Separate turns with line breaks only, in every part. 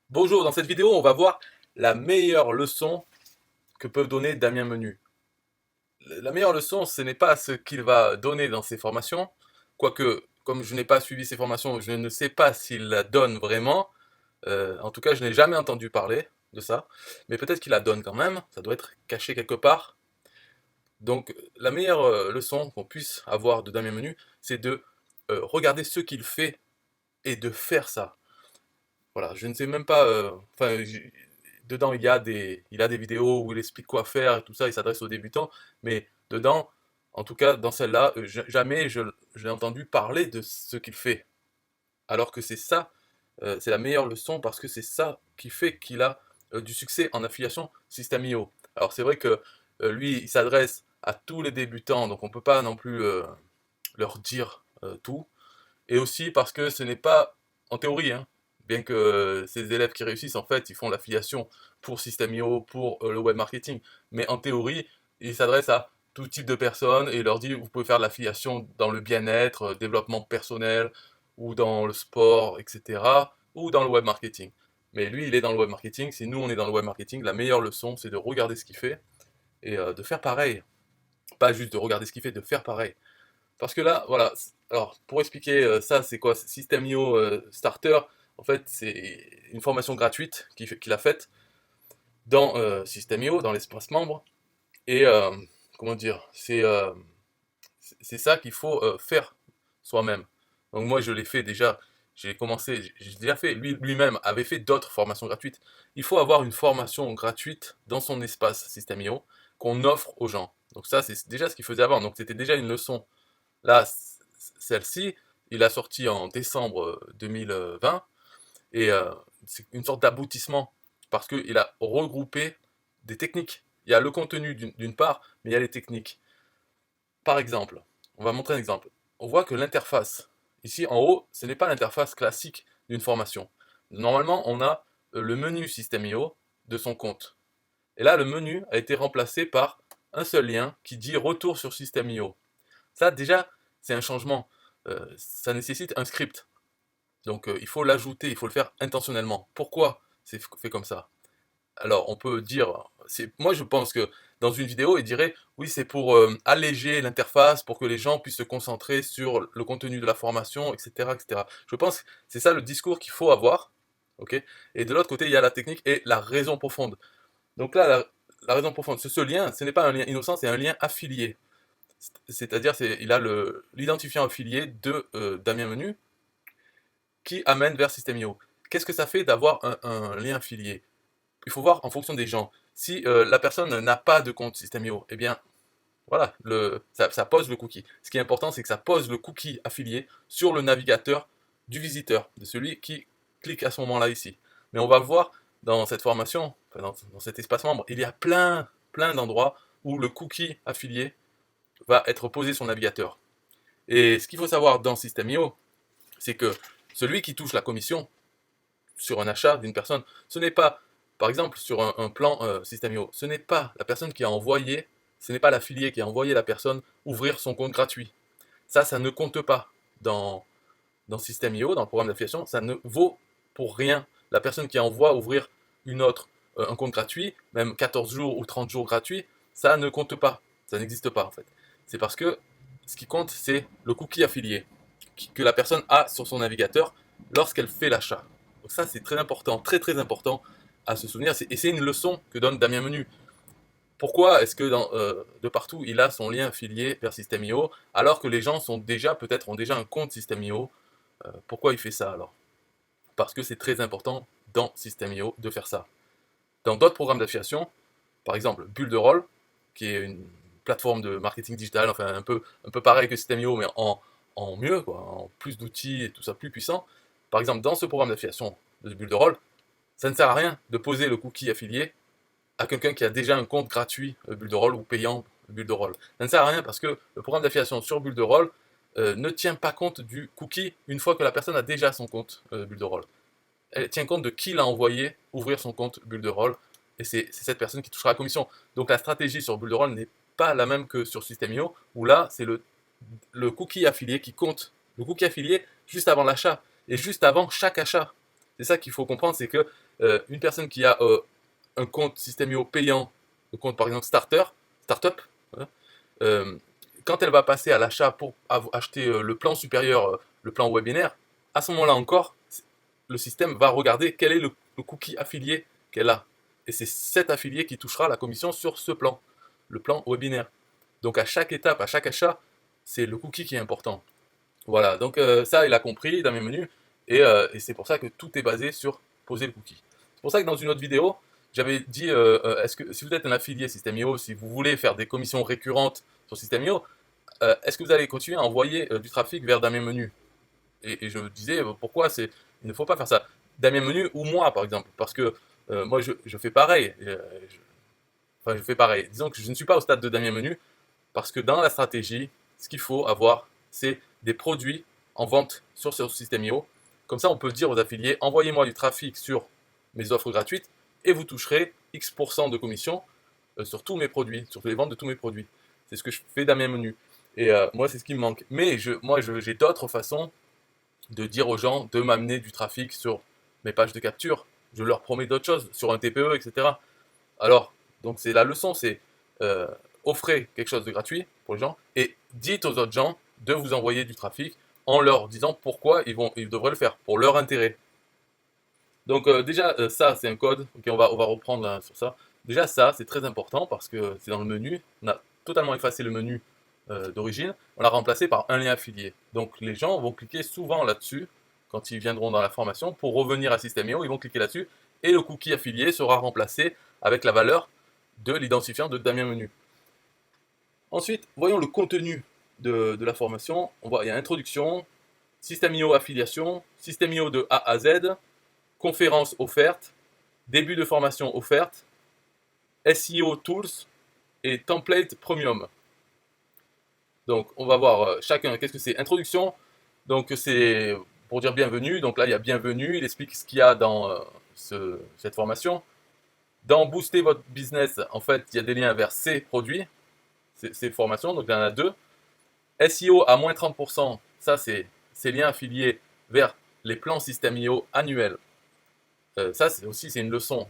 Bonjour, dans cette vidéo, on va voir la meilleure leçon que peut donner Damien Menu. La meilleure leçon, ce n'est pas ce qu'il va donner dans ses formations, quoique, comme je n'ai pas suivi ses formations, je ne sais pas s'il la donne vraiment. En tout cas, je n'ai jamais entendu parler de ça, mais peut-être qu'il la donne quand même, ça doit être caché quelque part. Donc, la meilleure leçon qu'on puisse avoir de Damien Menu, c'est de regarder ce qu'il fait et de faire ça. Voilà, je ne sais même pas. Enfin, dedans, il a des vidéos où il explique quoi faire et tout ça. Il s'adresse aux débutants, mais dedans, en tout cas dans celle-là, jamais j'ai entendu parler de ce qu'il fait. Alors que c'est ça, c'est la meilleure leçon parce que c'est ça qui fait qu'il a du succès en affiliation System.io. Alors c'est vrai que lui, il s'adresse à tous les débutants, donc on peut pas non plus leur dire tout. Et aussi parce que ce n'est pas en théorie, hein, bien que ces élèves qui réussissent, en fait, ils font l'affiliation pour System.io, pour le web marketing. Mais en théorie, ils s'adressent à tout type de personnes et ils leur disent, vous pouvez faire de l'affiliation dans le bien-être, développement personnel, ou dans le sport, etc., ou dans le web marketing. Mais lui, il est dans le web marketing. Si nous, on est dans le web marketing, la meilleure leçon, c'est de regarder ce qu'il fait et de faire pareil. Pas juste de regarder ce qu'il fait, de faire pareil. Parce que là, voilà. Alors, pour expliquer ça, c'est quoi? System.io Starter, en fait, c'est une formation gratuite qu'il a faite dans System.io, dans l'espace membre. Et comment dire, c'est ça qu'il faut faire soi-même. Donc moi, je l'ai fait déjà. J'ai commencé, j'ai déjà fait. Lui-même avait fait d'autres formations gratuites. Il faut avoir une formation gratuite dans son espace System.io qu'on offre aux gens. Donc ça, c'est déjà ce qu'il faisait avant. Donc c'était déjà une leçon. Là, celle-ci, il a sorti en décembre 2020 et c'est une sorte d'aboutissement parce qu'il a regroupé des techniques. Il y a le contenu d'une part, mais il y a les techniques. Par exemple, on va montrer un exemple. On voit que l'interface, ici en haut, ce n'est pas l'interface classique d'une formation. Normalement, on a le menu System.io de son compte. Et là, le menu a été remplacé par un seul lien qui dit retour sur System.io. Ça, déjà, c'est un changement. Ça nécessite un script. Donc, il faut l'ajouter, il faut le faire intentionnellement. Pourquoi c'est fait comme ça? Alors, on peut dire, moi je pense que dans une vidéo, il dirait, oui, c'est pour alléger l'interface, pour que les gens puissent se concentrer sur le contenu de la formation, etc., etc. Je pense que c'est ça le discours qu'il faut avoir, ok? Et de l'autre côté, il y a la technique et la raison profonde. Donc là, la raison profonde, ce lien, ce n'est pas un lien innocent, c'est un lien affilié. C'est-à-dire, il a l'identifiant affilié de Damien Menu qui amène vers System.io. Qu'est-ce que ça fait d'avoir un lien affilié? Il faut voir en fonction des gens. Si la personne n'a pas de compte System.io, eh bien, voilà, ça pose le cookie. Ce qui est important, c'est que ça pose le cookie affilié sur le navigateur du visiteur, de celui qui clique à ce moment-là ici. Mais on va voir dans cette formation, enfin, dans cet espace membre, il y a plein d'endroits où le cookie affilié va être posé sur le navigateur. Et ce qu'il faut savoir dans System.io, c'est que celui qui touche la commission sur un achat d'une personne, ce n'est pas, par exemple, sur un plan System.io, ce n'est pas la personne qui a envoyé, ce n'est pas l'affilié qui a envoyé la personne ouvrir son compte gratuit. Ça ne compte pas dans System.io, dans le programme d'affiliation, ça ne vaut pour rien. La personne qui envoie ouvrir un compte gratuit, même 14 jours ou 30 jours gratuit, ça ne compte pas. Ça n'existe pas en fait. C'est parce que ce qui compte, c'est le cookie affilié que la personne a sur son navigateur lorsqu'elle fait l'achat. Donc ça, c'est très important, très important à se souvenir. Et c'est une leçon que donne Damien Menu. Pourquoi est-ce que de partout il a son lien affilié vers System.io alors que les gens sont déjà peut-être ont déjà un compte System.io? Pourquoi il fait ça alors? Parce que c'est très important dans System.io de faire ça. Dans d'autres programmes d'affiliation, par exemple Bulle de Rôle, qui est une plateforme de marketing digital, enfin un peu pareil que System.io, mais en mieux, quoi, en plus d'outils et tout ça, plus puissant. Par exemple, dans ce programme d'affiliation de Bulle de Rôle, ça ne sert à rien de poser le cookie affilié à quelqu'un qui a déjà un compte gratuit Bulle de Rôle ou payant Bulle de Rôle. Ça ne sert à rien parce que le programme d'affiliation sur Bulle de Rôle ne tient pas compte du cookie une fois que la personne a déjà son compte Bulle de Rôle. Elle tient compte de qui l'a envoyé ouvrir son compte Bulle de Rôle et c'est cette personne qui touchera la commission. Donc la stratégie sur Bulle de Rôle n'est pas la même que sur System.io où là c'est le cookie affilié qui compte. Le cookie affilié juste avant l'achat et juste avant chaque achat. C'est ça qu'il faut comprendre, c'est que une personne qui a un compte System.io payant, le compte par exemple Startup, hein, euh, quand elle va passer à l'achat pour acheter le plan supérieur, le plan webinaire, à ce moment-là encore, le système va regarder quel est le cookie affilié qu'elle a. Et c'est cet affilié qui touchera la commission sur ce plan, le plan webinaire. Donc à chaque étape, à chaque achat, c'est le cookie qui est important. Voilà, donc ça, il a compris dans mes menus, et c'est pour ça que tout est basé sur poser le cookie. C'est pour ça que dans une autre vidéo, j'avais dit, est-ce que si vous êtes un affilié System.io, si vous voulez faire des commissions récurrentes sur System.io, est-ce que vous allez continuer à envoyer du trafic vers Damien Menu? Et je disais, pourquoi il ne faut pas faire ça. Damien Menu ou moi, par exemple, parce que moi, je fais pareil. Enfin, je fais pareil. Disons que je ne suis pas au stade de Damien Menu, parce que dans la stratégie, ce qu'il faut avoir, c'est des produits en vente sur ce System.io. Comme ça, on peut dire aux affiliés, envoyez-moi du trafic sur mes offres gratuites et vous toucherez X% de commission sur tous mes produits, sur les ventes de tous mes produits. C'est ce que je fais dans mes menus. Et moi, c'est ce qui me manque. Mais j'ai d'autres façons de dire aux gens de m'amener du trafic sur mes pages de capture. Je leur promets d'autres choses, sur un TPE, etc. Alors, donc c'est la leçon, c'est euh, offrez quelque chose de gratuit pour les gens et dites aux autres gens de vous envoyer du trafic en leur disant pourquoi ils devraient le faire, pour leur intérêt. Donc déjà, ça, c'est un code. Ok, on va reprendre sur ça. Déjà, ça, c'est très important parce que c'est dans le menu. On a totalement effacé le menu d'origine. On l'a remplacé par un lien affilié. Donc les gens vont cliquer souvent là-dessus quand ils viendront dans la formation pour revenir à System.io. Ils vont cliquer là-dessus et le cookie affilié sera remplacé avec la valeur de l'identifiant de Damien Menu. Ensuite, voyons le contenu de la formation. On voit, il y a introduction, System.io affiliation, System.io de A à Z, conférence offerte, début de formation offerte, SEO tools et template premium. Donc, on va voir chacun. Qu'est-ce que c'est? Introduction. Donc, c'est pour dire bienvenue. Donc là, il y a bienvenue. Il explique ce qu'il y a dans cette formation. Dans Booster votre business, en fait, il y a des liens vers ces produits, ces formations. Donc, il y en a deux. SEO à moins 30%, ça, c'est ces liens affiliés vers les plans System.io annuels. Ça, c'est une leçon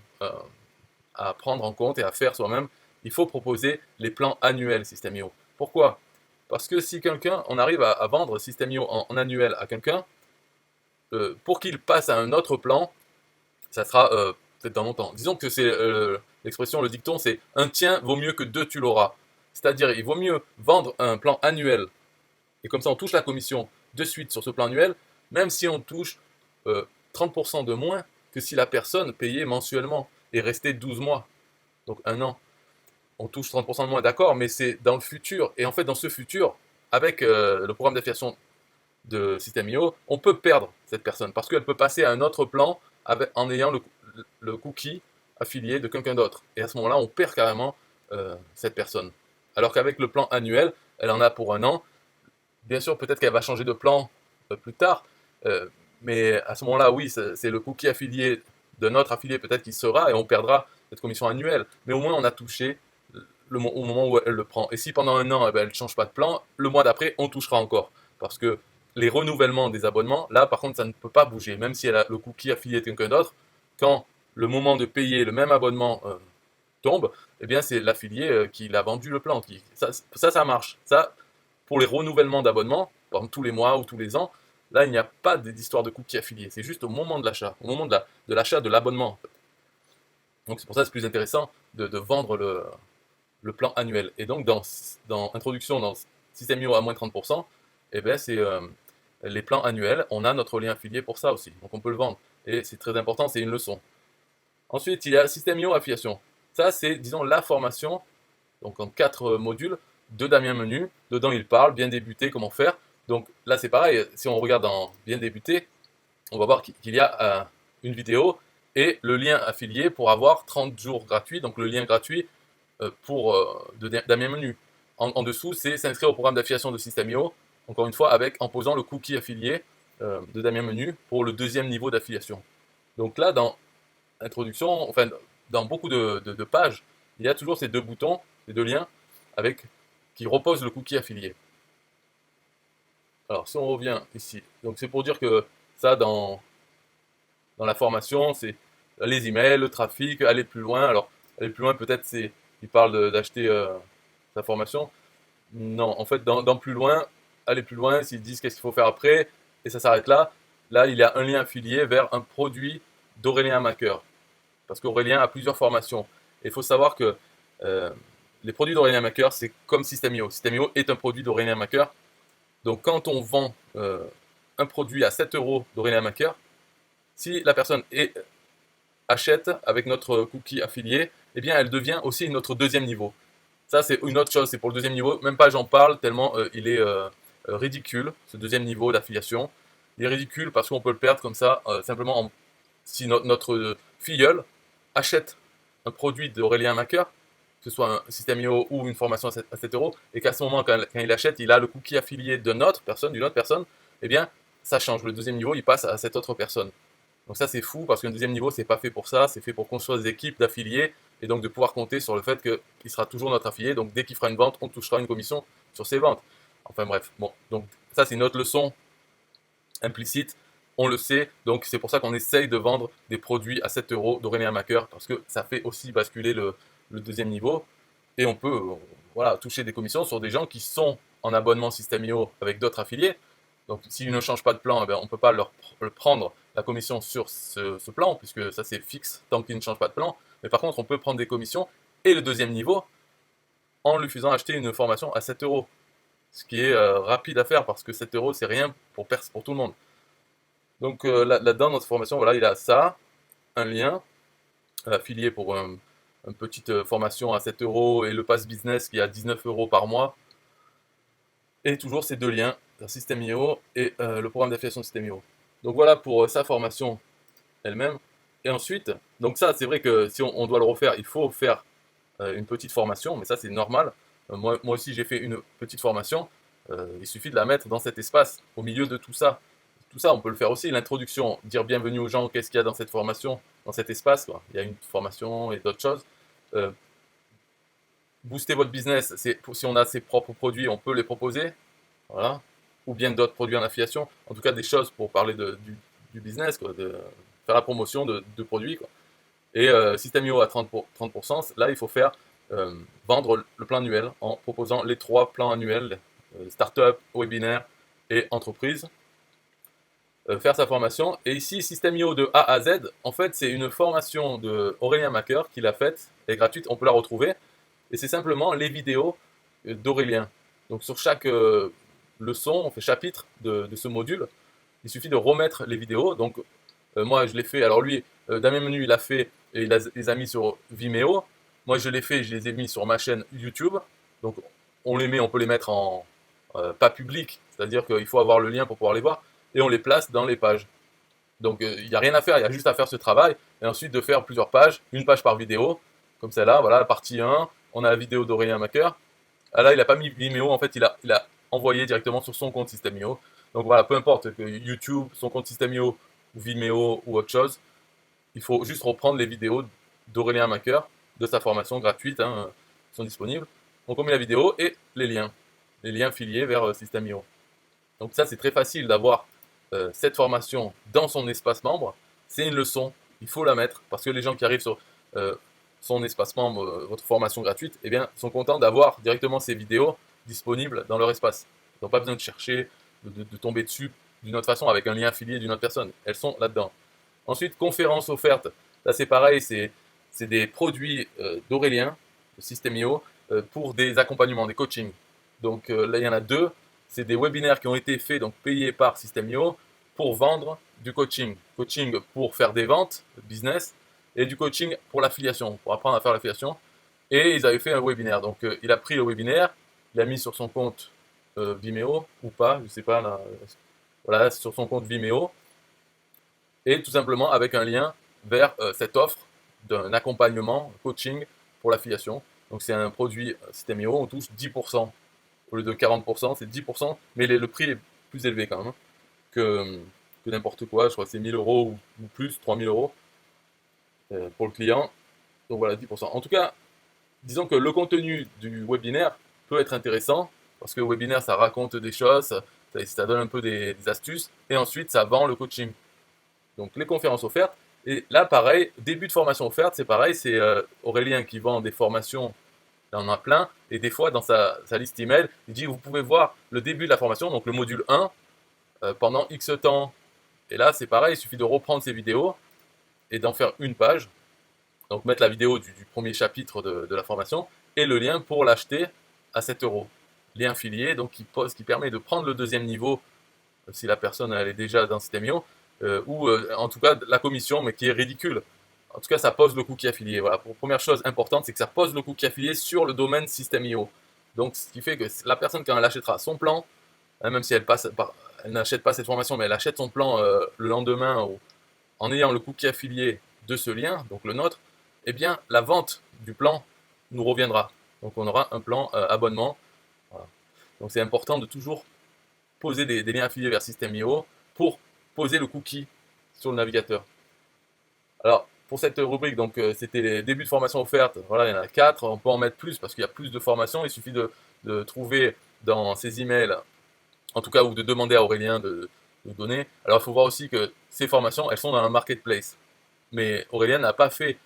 à prendre en compte et à faire soi-même. Il faut proposer les plans annuels System.io. Pourquoi? Parce que si on arrive à vendre System.io en annuel à quelqu'un, pour qu'il passe à un autre plan, ça sera peut-être dans longtemps. Disons que c'est l'expression, le dicton, c'est un tien vaut mieux que deux tu l'auras. C'est-à-dire, il vaut mieux vendre un plan annuel, et comme ça on touche la commission de suite sur ce plan annuel, même si on touche 30% de moins que si la personne payait mensuellement et restait 12 mois, donc un an. On touche 30% de moins, d'accord, mais c'est dans le futur. Et en fait, dans ce futur, avec le programme d'affiliation de System.io, on peut perdre cette personne parce qu'elle peut passer à un autre plan en ayant le cookie affilié de quelqu'un d'autre. Et à ce moment-là, on perd carrément cette personne. Alors qu'avec le plan annuel, elle en a pour un an. Bien sûr, peut-être qu'elle va changer de plan plus tard, mais à ce moment-là, oui, c'est le cookie affilié de notre affilié peut-être qui sera et on perdra cette commission annuelle. Mais au moins, on a touché au moment où elle le prend. Et si pendant un an, eh ben, elle ne change pas de plan, le mois d'après, on touchera encore. Parce que les renouvellements des abonnements, là, par contre, ça ne peut pas bouger. Même si elle a le cookie affilié de quelqu'un d'autre, quand le moment de payer le même abonnement tombe, eh bien, c'est l'affilié qui l'a vendu le plan. Ça marche. Ça, pour les renouvellements d'abonnement, par exemple tous les mois ou tous les ans, là, il n'y a pas d'histoire de cookie affilié. C'est juste au moment de l'achat, au moment de l'achat de l'abonnement. En fait. Donc, c'est pour ça que c'est plus intéressant de vendre le plan annuel. Et donc, dans introduction, dans System.io à moins 30%, eh ben, c'est les plans annuels. On a notre lien affilié pour ça aussi. Donc, on peut le vendre. Et c'est très important, c'est une leçon. Ensuite, il y a System.io affiliation. Ça, c'est, disons, la formation, donc en 4 modules, de Damien Menu. Dedans, il parle, bien débuter, comment faire. Donc là, c'est pareil, si on regarde dans bien débuter, on va voir qu'il y a une vidéo et le lien affilié pour avoir 30 jours gratuits. Donc le lien gratuit de Damien Menu. En dessous, c'est s'inscrire au programme d'affiliation de System.io, encore une fois, en posant le cookie affilié de Damien Menu pour le deuxième niveau d'affiliation. Donc là, dans introduction, enfin, dans beaucoup de pages, il y a toujours ces deux boutons, ces deux liens, qui reposent le cookie affilié. Alors, si on revient ici, donc c'est pour dire que ça, dans dans la formation, c'est les emails, le trafic, aller plus loin. Alors, aller plus loin, peut-être, il parle d'acheter sa formation. Non, en fait, dans plus loin, aller plus loin, s'ils disent qu'est-ce qu'il faut faire après, et ça s'arrête là, là, il y a un lien affilié vers un produit d'Aurélien Macker. Parce qu'Aurélien a plusieurs formations. Et il faut savoir que euh, les produits d'Aurélien Macker, c'est comme System.io. System.io est un produit d'Aurélien Macker. Donc, quand on vend un produit à 7 euros d'Aurélien Macker, si la personne achète avec notre cookie affilié, eh bien, elle devient aussi notre deuxième niveau. Ça, c'est une autre chose, c'est pour le deuxième niveau. Même pas j'en parle tellement il est ridicule, ce deuxième niveau d'affiliation. Il est ridicule parce qu'on peut le perdre comme ça, simplement si notre filleul achète un produit d'Aurélien Macker, que ce soit un System.io ou une formation à 7 euros, et qu'à ce moment, quand il achète, il a le cookie affilié d'une autre personne, eh bien, ça change. Le deuxième niveau, il passe à cette autre personne. Donc ça, c'est fou, parce qu'un deuxième niveau, c'est pas fait pour ça, c'est fait pour construire des équipes d'affiliés, et donc de pouvoir compter sur le fait qu'il sera toujours notre affilié, donc dès qu'il fera une vente, on touchera une commission sur ses ventes. Enfin bref, bon, donc ça c'est une autre leçon implicite, on le sait, donc c'est pour ça qu'on essaye de vendre des produits à 7 euros d'Aurélien Macker, parce que ça fait aussi basculer le deuxième niveau, et on peut voilà, toucher des commissions sur des gens qui sont en abonnement System.io avec d'autres affiliés. Donc s'ils ne changent pas de plan, eh bien, on ne peut pas leur prendre la commission sur ce plan, puisque ça c'est fixe tant qu'ils ne changent pas de plan. Mais par contre, on peut prendre des commissions et le deuxième niveau en lui faisant acheter une formation à 7 euros. Ce qui est rapide à faire parce que 7 euros c'est rien pour tout le monde. Donc là-dedans, dans cette formation, voilà, il a ça, un lien affilié pour une petite formation à 7 euros et le pass business qui est à 19 euros par mois. Et toujours ces deux liens, System.io et le programme d'affiliation System.io. Donc voilà pour sa formation elle-même. Et ensuite, donc ça c'est vrai que si on doit le refaire, il faut faire une petite formation, mais ça c'est normal. Moi aussi j'ai fait une petite formation, il suffit de la mettre dans cet espace, au milieu de tout ça. Tout ça on peut le faire aussi, l'introduction, dire bienvenue aux gens, qu'est-ce qu'il y a dans cette formation, dans cet espace, quoi. Il y a une formation et d'autres choses. Euh, Booster votre business, si on a ses propres produits, on peut les proposer, voilà. Ou bien d'autres produits en affiliation, en tout cas des choses pour parler du business, quoi, de faire la promotion de produits, quoi. Et System.io à 30%, là il faut faire vendre le plan annuel en proposant les 3 plans annuels, startup, webinaire et entreprise. Faire sa formation. Et ici, System.io de A à Z, en fait, c'est une formation de Aurélien Macker qui l'a faite, elle est gratuite, on peut la retrouver. Et c'est simplement les vidéos d'Aurélien. Donc sur chaque leçon, on fait chapitre de ce module, il suffit de remettre les vidéos. Donc moi, je l'ai fait. Alors lui, Damien Menu, il a fait et les a mis sur Vimeo. Moi, je l'ai fait, je les ai mis sur ma chaîne YouTube. Donc on peut les mettre en pas public, c'est-à-dire qu'il faut avoir le lien pour pouvoir les voir, et on les place dans les pages. Donc il n'y a rien à faire, il y a juste à faire ce travail, et ensuite de faire plusieurs pages, une page par vidéo, comme celle-là, voilà, la partie 1, on a la vidéo d'Aurélien Macker. Ah là, il n'a pas mis Vimeo, en fait, il a envoyé directement sur son compte System.io. Donc voilà, peu importe que YouTube, son compte System.io, ou Vimeo ou autre chose, il faut juste reprendre les vidéos d'Aurélien Macker, de sa formation gratuite, hein, sont disponibles. Donc on met la vidéo et les liens filiés vers System.io. Donc ça, c'est très facile d'avoir cette formation dans son espace membre. C'est une leçon, il faut la mettre, parce que les gens qui arrivent sur son espace membre, votre formation gratuite, eh bien, sont contents d'avoir directement ces vidéos disponibles dans leur espace. Ils n'ont pas besoin de chercher, de tomber dessus d'une autre façon, avec un lien affilié d'une autre personne. Elles sont là-dedans. Ensuite, conférences offertes. Là, c'est pareil, c'est des produits d'Aurélien, de System.io, pour des accompagnements, des coachings. Donc là, il y en a 2. C'est des webinaires qui ont été faits, donc payés par System.io, pour vendre du coaching. Coaching pour faire des ventes, business, et du coaching pour l'affiliation, pour apprendre à faire l'affiliation. Et ils avaient fait un webinaire. Donc il a pris le webinaire, il l'a mis sur son compte Vimeo, ou pas, je ne sais pas, là, voilà, sur son compte Vimeo, et tout simplement avec un lien vers cette offre d'un accompagnement, coaching pour l'affiliation. Donc c'est un produit System.io, on touche 10%. Au lieu de 40%, c'est 10%, mais le prix est plus élevé quand même que n'importe quoi. Je crois que c'est 1000 euros ou plus, 3000 euros pour le client. Donc voilà, 10%. En tout cas, disons que le contenu du webinaire peut être intéressant, parce que le webinaire, ça raconte des choses, ça donne un peu des astuces, et ensuite, ça vend le coaching. donc les conférences offertes. Et là, pareil, début de formation offerte, c'est pareil, c'est Aurélien qui vend des formations, il en a plein, et des fois dans sa liste email, il dit vous pouvez voir le début de la formation, donc le module 1, pendant X temps. Et là, c'est pareil, il suffit de reprendre ces vidéos et d'en faire une page, donc mettre la vidéo du premier chapitre de la formation, et le lien pour l'acheter à 7 €. Lien affilié, donc qui permet de prendre le deuxième niveau, si la personne elle est déjà dans System.io, ou en tout cas la commission, mais qui est ridicule. En tout cas, ça pose le cookie affilié. Voilà. Première chose importante, c'est que ça pose le cookie affilié sur le domaine System.io. Donc, ce qui fait que la personne, quand elle achètera son plan, hein, même si elle n'achète pas cette formation, mais elle achète son plan le lendemain, en ayant le cookie affilié de ce lien, donc le nôtre, eh bien, la vente du plan nous reviendra. Donc, on aura un plan abonnement. Voilà. Donc, c'est important de toujours poser des liens affiliés vers System.io pour poser le cookie sur le navigateur. Alors, pour cette rubrique, donc c'était les débuts de formation offertes. Voilà, il y en a 4. On peut en mettre plus parce qu'il y a plus de formations. Il suffit de trouver dans ses emails, en tout cas, ou de demander à Aurélien de donner. Alors, il faut voir aussi que ces formations, elles sont dans un marketplace. Mais Aurélien n'a pas fait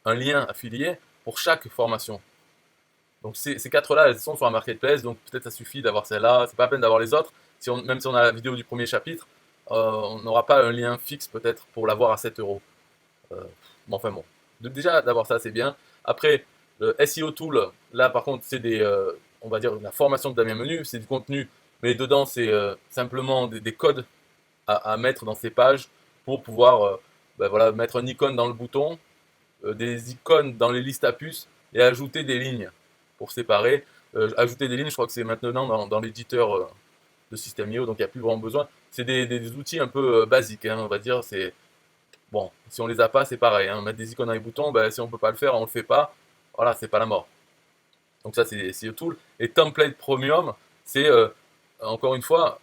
un lien affilié pour chaque formation. Donc, ces 4-là, elles sont sur un marketplace. Donc, peut-être ça suffit d'avoir celle-là. C'est pas la peine d'avoir les autres. Même si on a la vidéo du premier chapitre, on n'aura pas un lien fixe peut-être pour l'avoir à 7 €. Bon, enfin bon. Déjà, d'avoir ça, c'est bien. Après, le SEO Tool, là par contre, c'est on va dire, la formation de Damien Menu, c'est du contenu, mais dedans, c'est simplement des codes à mettre dans ces pages pour pouvoir ben voilà, mettre une icône dans le bouton, des icônes dans les listes à puces et ajouter des lignes pour séparer. Ajouter des lignes, je crois que c'est maintenant dans l'éditeur de System.io, donc il n'y a plus vraiment besoin. C'est des outils un peu basiques, hein, on va dire. C'est bon, si on les a pas, c'est pareil. Hein. Mettre des icônes dans les boutons, ben, si on peut pas le faire, on le fait pas. Voilà, c'est pas la mort. Donc ça, c'est SEO Tool. Et Template Premium, c'est encore une fois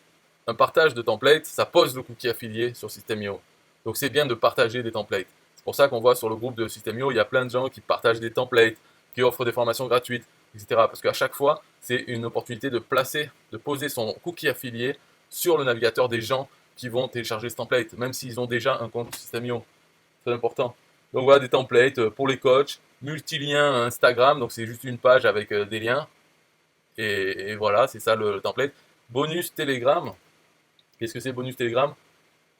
un partage de templates. Ça pose le cookie affilié sur System.io. Donc c'est bien de partager des templates. C'est pour ça qu'on voit sur le groupe de System.io, il y a plein de gens qui partagent des templates, qui offrent des formations gratuites, etc. Parce qu'à chaque fois, c'est une opportunité de poser son cookie affilié sur le navigateur des gens qui vont télécharger ce template, même s'ils ont déjà un compte System.io. C'est important. Donc voilà des templates pour les coachs, multi-liens Instagram, donc c'est juste une page avec des liens. Et voilà, c'est ça le template. Bonus Telegram. Qu'est-ce que c'est bonus Telegram?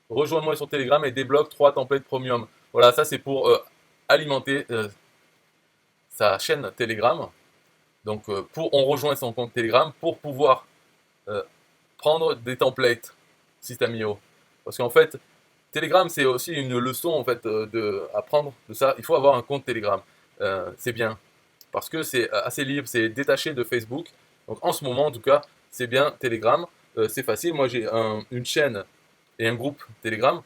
Rejoins-moi sur Telegram et débloque 3 templates premium. Voilà, ça c'est pour alimenter sa chaîne Telegram. Donc on rejoint son compte Telegram pour pouvoir euh, prendre des templates System.io. Parce qu'en fait, Telegram, c'est aussi une leçon en fait à prendre de ça. Il faut avoir un compte Telegram. C'est bien parce que c'est assez libre, c'est détaché de Facebook. Donc en ce moment, en tout cas, c'est bien Telegram. C'est facile. Moi, j'ai une chaîne et un groupe Telegram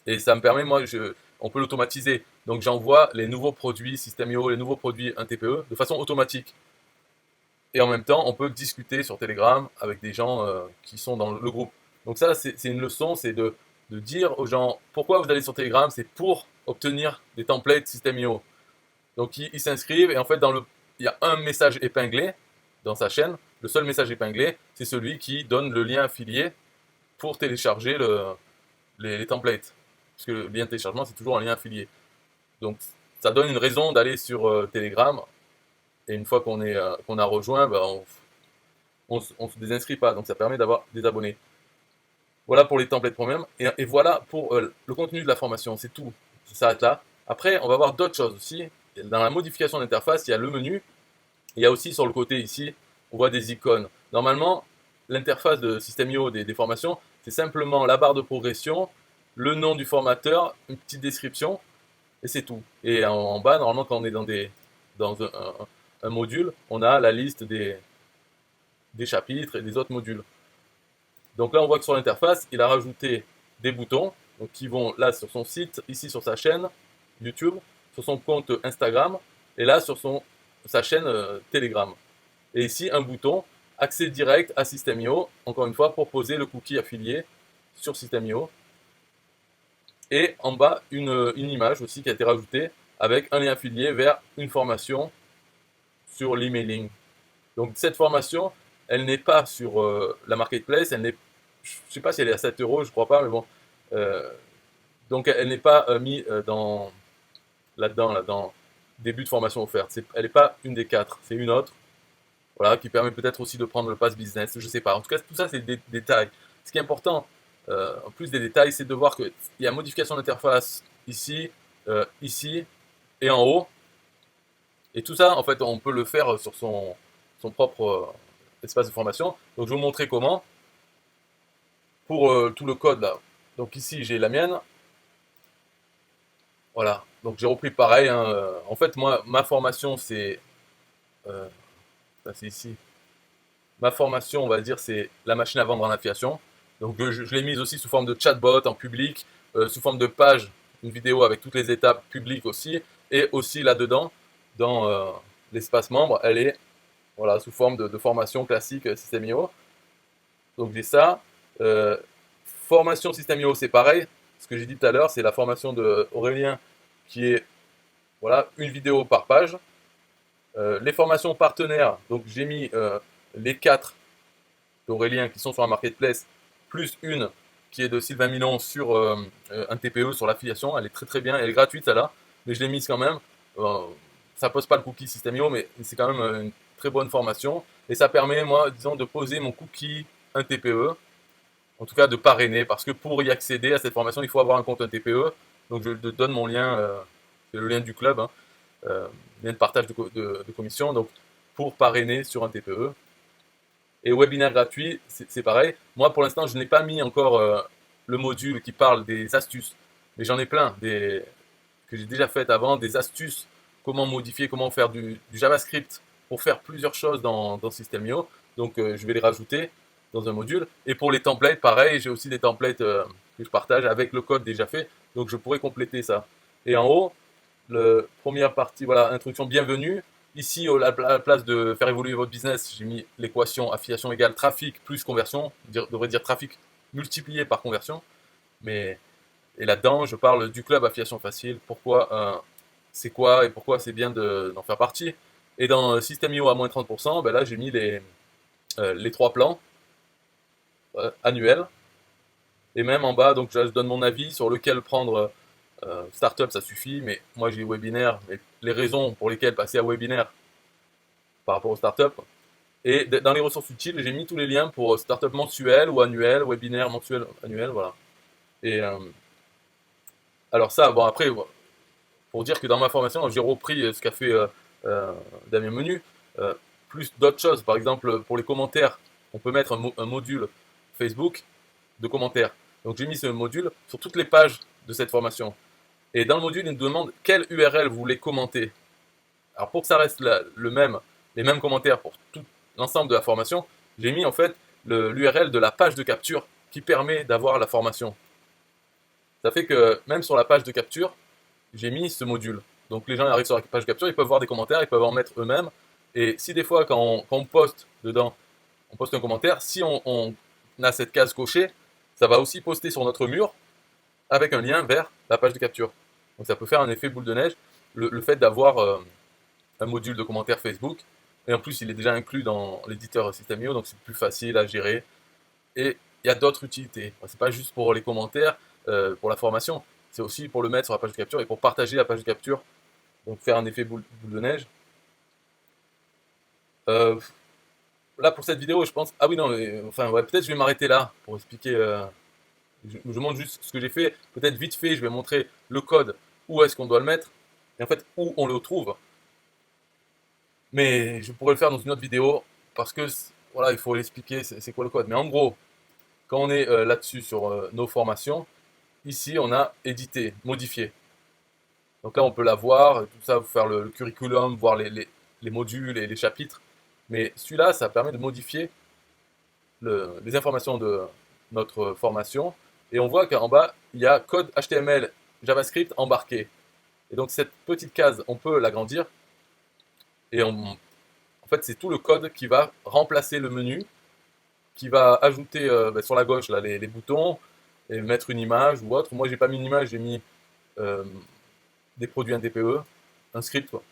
et ça me permet, on peut l'automatiser. Donc j'envoie les nouveaux produits System.io, les nouveaux produits 1TPE de façon automatique. Et en même temps, on peut discuter sur Telegram avec des gens qui sont dans le groupe. Donc ça, c'est une leçon, c'est de dire aux gens pourquoi vous allez sur Telegram, c'est pour obtenir des templates System.io. Donc ils s'inscrivent et en fait il y a un message épinglé dans sa chaîne. Le seul message épinglé, c'est celui qui donne le lien affilié pour télécharger les templates. Parce que le lien de téléchargement, c'est toujours un lien affilié. Donc ça donne une raison d'aller sur Telegram. Et une fois qu'on a rejoint, bah, on se désinscrit pas. Donc ça permet d'avoir des abonnés. Voilà pour les templates premium. Et voilà pour le contenu de la formation. C'est tout. Ça s'arrête là. Après, on va voir d'autres choses aussi. Dans la modification d'interface, il y a le menu. Il y a aussi sur le côté ici, on voit des icônes. Normalement, l'interface de System.io des formations, c'est simplement la barre de progression, le nom du formateur, une petite description, et c'est tout. Et en bas, normalement, quand on est dans un module, on a la liste des chapitres et des autres modules. Donc là, on voit que sur l'interface, il a rajouté des boutons donc, qui vont là sur son site, ici sur sa chaîne YouTube, sur son compte Instagram, et là sur sa chaîne Telegram. Et ici, un bouton, accès direct à System.io, encore une fois, pour poser le cookie affilié sur System.io. Et en bas, une image aussi qui a été rajoutée avec un lien affilié vers une formation sur l'emailing. Donc cette formation, elle n'est pas sur la marketplace, je ne sais pas si elle est à 7 €, je crois pas, mais bon, Donc elle n'est pas mise dans là-dedans, là, dans début de formation offerte. Elle n'est pas une des 4, c'est une autre. Voilà, qui permet peut-être aussi de prendre le pass business, je sais pas. En tout cas, tout ça, c'est des détails. Ce qui est important, en plus des détails, c'est de voir qu'il y a modification d'interface ici, ici et en haut. Et tout ça, en fait, on peut le faire sur son propre espace de formation. Donc, je vais vous montrer comment. Pour tout le code, là. Donc ici, j'ai la mienne. Voilà. Donc, j'ai repris pareil, hein. En fait, moi, ma formation, euh, c'est ici. Ma formation, on va dire, c'est la machine à vendre en affiliation. Donc je l'ai mise aussi sous forme de chatbot en public, sous forme de page, une vidéo avec toutes les étapes publiques aussi, et aussi là-dedans, dans l'espace membre, elle est voilà, sous forme de formation classique System.io. Donc j'ai ça. Euh, Formation System.io, c'est pareil. Ce que j'ai dit tout à l'heure, c'est la formation de Aurélien qui est voilà, une vidéo par page. Les formations partenaires, donc j'ai mis les 4 d'Aurélien qui sont sur la marketplace, plus une qui est de Sylvain Milon sur un TPE sur l'affiliation. Elle est très très bien, elle est gratuite celle-là, mais je l'ai mise quand même. Ça pose pas le cookie System.io, mais c'est quand même une très bonne formation. Et ça permet, moi, disons, de poser mon cookie un TPE, en tout cas de parrainer, parce que pour y accéder à cette formation, il faut avoir un compte un TPE. Donc je te donne mon lien, c'est le lien du club, hein, lien de partage de commission. Donc pour parrainer sur un TPE, et webinaire gratuit, c'est pareil. Moi, pour l'instant, je n'ai pas mis encore le module qui parle des astuces. Mais j'en ai plein, que j'ai déjà fait avant, des astuces, comment modifier, comment faire du JavaScript pour faire plusieurs choses dans System.io. Donc, je vais les rajouter dans un module. Et pour les templates, pareil, j'ai aussi des templates que je partage avec le code déjà fait. Donc, je pourrais compléter ça. Et en haut, la première partie, voilà, introduction, bienvenue. Ici, à la place de faire évoluer votre business, j'ai mis l'équation affiliation égale trafic plus conversion. On devrait dire trafic multiplié par conversion. Mais, et là-dedans, je parle du club affiliation facile. Pourquoi c'est quoi et pourquoi c'est bien d'en faire partie. Et dans System.io à moins 30%, ben là, j'ai mis les 3 plans annuels. Et même en bas, donc je donne mon avis sur lequel prendre. Startup, ça suffit, mais moi j'ai webinaire, mais les raisons pour lesquelles passer à webinaire par rapport aux startups. Et dans les ressources utiles, j'ai mis tous les liens pour startup mensuel ou annuel, webinaire mensuel, annuel, voilà. Et alors ça, bon après, pour dire que dans ma formation, j'ai repris ce qu'a fait Damien Menu, euh, plus d'autres choses. Par exemple, pour les commentaires, on peut mettre un module Facebook de commentaires. Donc j'ai mis ce module sur toutes les pages de cette formation. Et dans le module, il nous demande quelle URL vous voulez commenter. Alors pour que ça reste les mêmes commentaires pour tout l'ensemble de la formation, j'ai mis en fait l'URL de la page de capture qui permet d'avoir la formation. Ça fait que même sur la page de capture, j'ai mis ce module. Donc les gens arrivent sur la page de capture, ils peuvent voir des commentaires, ils peuvent en mettre eux-mêmes. Et si des fois, quand on poste dedans, on poste un commentaire, si on a cette case cochée, ça va aussi poster sur notre mur avec un lien vers la page de capture. Donc ça peut faire un effet boule de neige, le fait d'avoir un module de commentaires Facebook. Et en plus, il est déjà inclus dans l'éditeur System.io, donc c'est plus facile à gérer. Et il y a d'autres utilités. C'est pas juste pour les commentaires, pour la formation, c'est aussi pour le mettre sur la page de capture et pour partager la page de capture, donc faire un effet boule de neige. Euh, Là, pour cette vidéo, je pense... Ah oui, non, enfin, ouais, peut-être je vais m'arrêter là pour expliquer... je montre juste ce que j'ai fait. Peut-être vite fait, je vais montrer le code, où est-ce qu'on doit le mettre, et en fait, où on le trouve. Mais je pourrais le faire dans une autre vidéo parce que voilà, il faut l'expliquer c'est quoi le code. Mais en gros, quand on est là-dessus sur nos formations, ici on a édité, modifié. Donc là on peut la voir, tout ça, faire le curriculum, voir les modules et les chapitres. Mais celui-là, ça permet de modifier les informations de notre formation. Et on voit qu'en bas, il y a code HTML, JavaScript embarqué. Et donc cette petite case, on peut l'agrandir et en fait, c'est tout le code qui va remplacer le menu, qui va ajouter sur la gauche là, les boutons, et mettre une image ou autre. Moi, j'ai pas mis une image, j'ai mis euh, des produits, un TPE, un script, quoi.